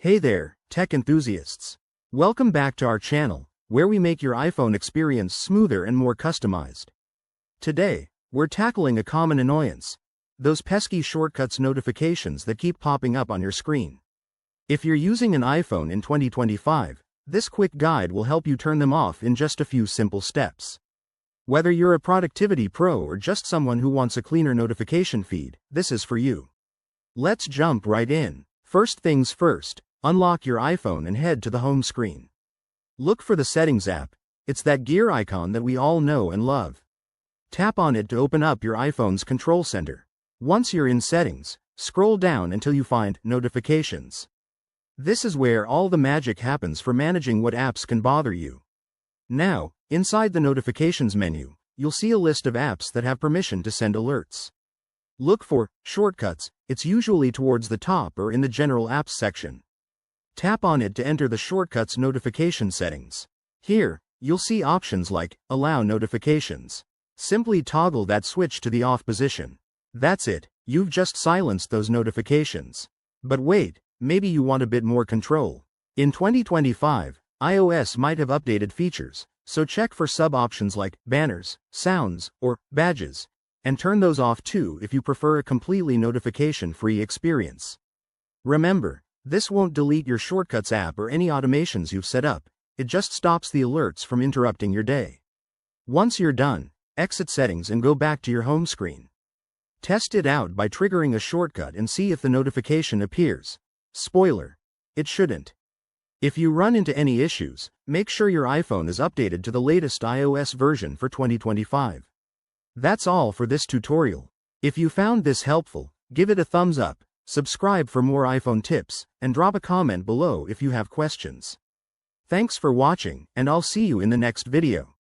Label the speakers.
Speaker 1: Hey there, tech enthusiasts. Welcome back to our channel, where we make your iPhone experience smoother and more customized. Today, we're tackling a common annoyance: those pesky shortcuts notifications that keep popping up on your screen. If you're using an iPhone in 2025, this quick guide will help you turn them off in just a few simple steps. Whether you're a productivity pro or just someone who wants a cleaner notification feed, this is for you. Let's jump right in. First things first, unlock your iPhone and head to the home screen. Look for the Settings app. It's that gear icon that we all know and love. Tap on it to open up your iPhone's control center. Once you're in Settings, scroll down until you find Notifications. This is where all the magic happens for managing what apps can bother you. Now, inside the Notifications menu, you'll see a list of apps that have permission to send alerts. Look for Shortcuts. It's usually towards the top or in the General Apps section. Tap on it to enter the Shortcuts notification settings. Here, you'll see options like Allow Notifications. Simply toggle that switch to the off position. That's it, you've just silenced those notifications. But wait, maybe you want a bit more control. In 2025, iOS might have updated features, so check for sub-options like Banners, Sounds, or Badges, and turn those off too if you prefer a completely notification-free experience. Remember, this won't delete your Shortcuts app or any automations you've set up, it just stops the alerts from interrupting your day. Once you're done, exit Settings and go back to your home screen. Test it out by triggering a shortcut and see if the notification appears. Spoiler: it shouldn't. If you run into any issues, make sure your iPhone is updated to the latest iOS version for 2025. That's all for this tutorial. If you found this helpful, give it a thumbs up, subscribe for more iPhone tips, and drop a comment below if you have questions. Thanks for watching, and I'll see you in the next video.